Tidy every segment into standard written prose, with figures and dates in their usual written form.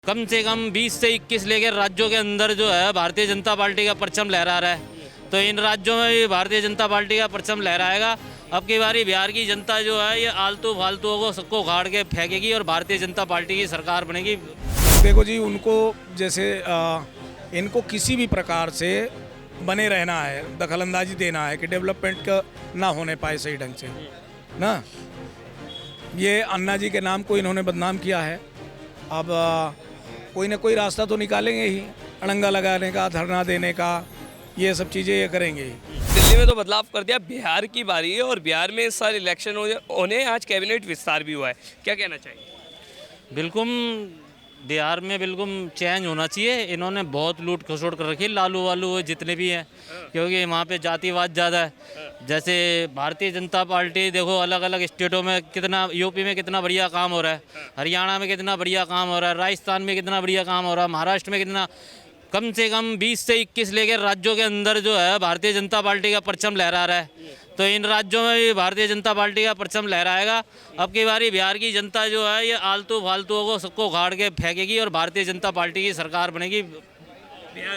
कम से कम 20 से 21 लेकर राज्यों के अंदर जो है भारतीय जनता पार्टी का परचम लहरा रहा है। तो इन राज्यों में भी भारतीय जनता पार्टी का परचम लहराएगा। अब की बारी बिहार की जनता जो है ये आलतू फालतुओं को सबको उखाड़ के फेंकेगी और भारतीय जनता पार्टी की सरकार बनेगी। देखो जी, उनको जैसे इनको किसी भी प्रकार से बने रहना है, दखलंदाजी देना है कि डेवलपमेंट का ना होने पाए सही ढंग से ना। ये अन्ना जी के नाम को इन्होंने बदनाम किया है। अब कोई ना कोई रास्ता तो निकालेंगे ही, अड़ंगा लगाने का, धरना देने का, ये सब चीज़ें ये करेंगे ही। दिल्ली में तो बदलाव कर दिया, बिहार की बारी है और बिहार में इस साल इलेक्शन होने आज कैबिनेट विस्तार भी हुआ है, क्या कहना चाहिए? बिल्कुल बिहार में बिल्कुल चेंज होना चाहिए। इन्होंने बहुत लूट खसोट कर रखी है, लालू वालू जितने भी हैं, क्योंकि वहाँ पे जातिवाद ज़्यादा है। जैसे भारतीय जनता पार्टी देखो अलग अलग स्टेटों में कितना, यूपी में कितना बढ़िया काम हो रहा है, हरियाणा में कितना बढ़िया काम हो रहा है, राजस्थान में कितना बढ़िया काम हो रहा है, महाराष्ट्र में कितना। कम से कम 20 से 21 लेकर राज्यों के अंदर जो है भारतीय जनता पार्टी का परचम लहरा रहा है। तो इन राज्यों में भी भारतीय जनता पार्टी का परचम लहराएगा। अब की बारी बिहार की जनता जो है ये आलतू फालतुओं को सबको उखाड़ के फेंकेगी और भारतीय जनता पार्टी की सरकार बनेगी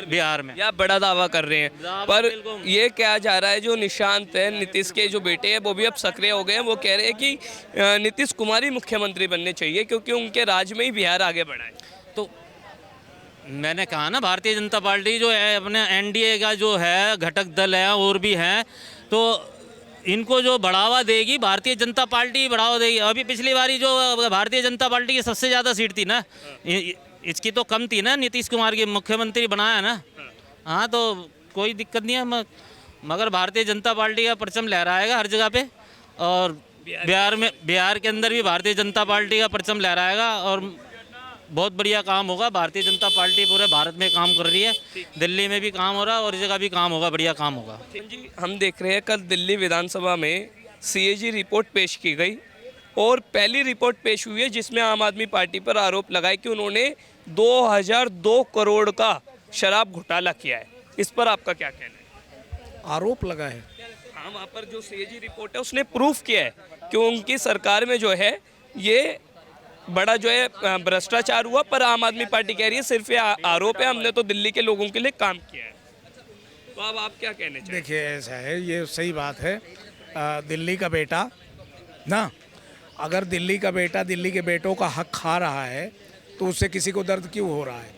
बिहार में। या बड़ा दावा कर रहे हैं, दावा पर बिल्कुल। ये कहा जा रहा है जो निशांत है, नीतीश के जो बेटे हैं, वो भी अब सक्रिय हो गए हैं। वो कह रहे हैं कि नीतीश कुमार ही मुख्यमंत्री बनने चाहिए क्योंकि उनके राज में ही बिहार आगे बढ़ा है। तो मैंने कहा ना, भारतीय जनता पार्टी जो है अपने एनडीए का जो है घटक दल है और भी हैं, तो इनको जो बढ़ावा देगी भारतीय जनता पार्टी बढ़ावा देगी। अभी पिछली बारी जो भारतीय जनता पार्टी की सबसे ज़्यादा सीट थी ना, इसकी तो कम थी ना, नीतीश कुमार की मुख्यमंत्री बनाया ना। हाँ, तो कोई दिक्कत नहीं है, मगर भारतीय जनता पार्टी का परचम लहराएगा हर जगह पे। और बिहार के अंदर भी भारतीय जनता पार्टी का परचम लहराएगा और बहुत बढ़िया काम होगा। भारतीय जनता पार्टी पूरे भारत में काम कर रही है, दिल्ली में भी काम हो रहा है और इस जगह भी काम होगा, बढ़िया काम होगा। जी, हम देख रहे हैं कल दिल्ली विधानसभा में सीएजी रिपोर्ट पेश की गई और पहली रिपोर्ट पेश हुई है जिसमें आम आदमी पार्टी पर आरोप लगाए कि उन्होंने 2002 करोड़ का शराब घोटाला किया है। इस पर आपका क्या कहना है? आरोप लगा है। हाँ, वहाँ पर जो सीएजी रिपोर्ट है उसने प्रूफ किया है कि उनकी सरकार में जो है ये बड़ा जो है भ्रष्टाचार हुआ, पर आम आदमी पार्टी कह रही है सिर्फ ये आरोप है, हमने तो दिल्ली के लोगों के लिए काम किया है। तो अब आप क्या कहने चाहिए? देखिए, ऐसा है, ये सही बात है। दिल्ली का बेटा ना, अगर दिल्ली का बेटा दिल्ली के बेटों का हक खा रहा है तो उससे किसी को दर्द क्यों हो रहा है?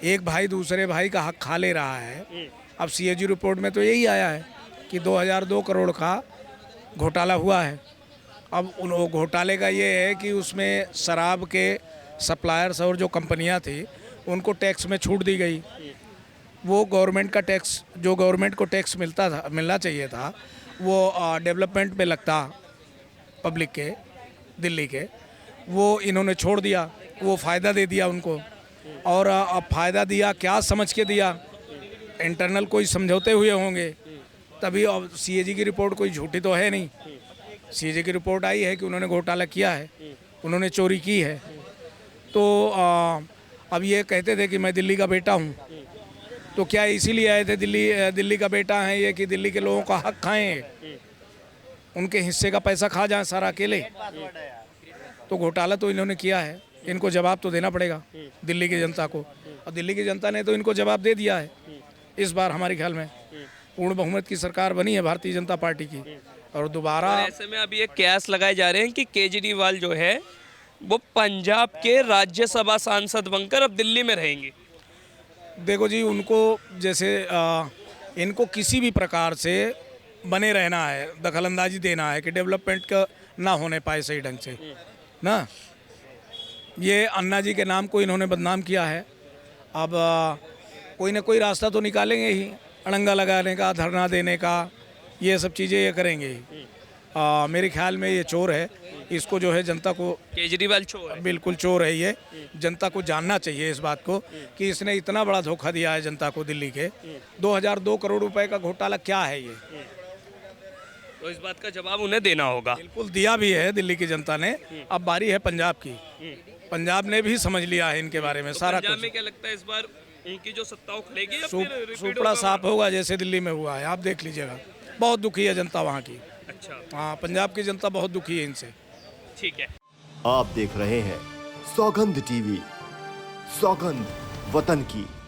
एक भाई दूसरे भाई का हक खा ले रहा है। अब सीएजी रिपोर्ट में तो यही आया है कि 2002 करोड़ का घोटाला हुआ है। अब उन घोटाले का ये है कि उसमें शराब के सप्लायर्स और जो कंपनियां थी उनको टैक्स में छूट दी गई। वो गवर्नमेंट का टैक्स, जो गवर्नमेंट को टैक्स मिलना चाहिए था, वो डेवलपमेंट पे लगता पब्लिक के, दिल्ली के, वो इन्होंने छोड़ दिया। वो फ़ायदा दे दिया उनको। और अब फ़ायदा दिया क्या समझ के दिया? इंटरनल कोई समझौते हुए होंगे तभी। अब सीएजी की रिपोर्ट कोई झूठी तो है नहीं। सीएजी की रिपोर्ट आई है कि उन्होंने घोटाला किया है, उन्होंने चोरी की है। तो अब ये कहते थे कि मैं दिल्ली का बेटा हूँ, तो क्या इसीलिए आए थे दिल्ली का बेटा है ये कि दिल्ली के लोगों का हक खाएं, उनके हिस्से का पैसा खा जाएं सारा अकेले? तो घोटाला तो इन्होंने किया है, इनको जवाब तो देना पड़ेगा दिल्ली की जनता को। और दिल्ली की जनता ने तो इनको जवाब दे दिया है। इस बार हमारे ख्याल में पूर्ण बहुमत की सरकार बनी है भारतीय जनता पार्टी की। और दोबारा ऐसे में अभी एक कयास लगाए जा रहे हैं कि केजरीवाल जो है वो पंजाब के राज्यसभा सांसद बनकर अब दिल्ली में रहेंगे। देखो जी, उनको जैसे इनको किसी भी प्रकार से बने रहना है, दखलंदाजी देना है कि डेवलपमेंट का ना होने पाए सही ढंग से ना। ये अन्ना जी के नाम को इन्होंने बदनाम किया है। अब कोई ना कोई रास्ता तो निकालेंगे ही, अड़ंगा लगाने का, धरना देने का, ये सब चीज़ें ये करेंगे ही। मेरे ख्याल में ये चोर है। इसको जो है जनता को, केजरीवाल चोर है। बिल्कुल चोर है ये। जनता को जानना चाहिए इस बात को कि इसने इतना बड़ा धोखा दिया है जनता को दिल्ली के। 2002 करोड़ रुपए का घोटाला क्या है ये? तो इस बात का जवाब उन्हें देना होगा। बिल्कुल दिया भी है दिल्ली की जनता ने। अब बारी है पंजाब की। पंजाब ने भी समझ लिया है इनके बारे में सारा पंजाब कुछ। में क्या लगता है इस बार उनकी जो सत्ता वो खुलेगी या फिर repeat सुपड़ा होगा? साफ होगा जैसे दिल्ली में हुआ है, आप देख लीजिएगा। बहुत दुखी है जनता वहाँ की। अच्छा, हाँ, पंजाब की जनता बहुत दुखी है इनसे। ठीक है। आप देख रहे हैं सौगंध टीवी। सौगंध वतन की।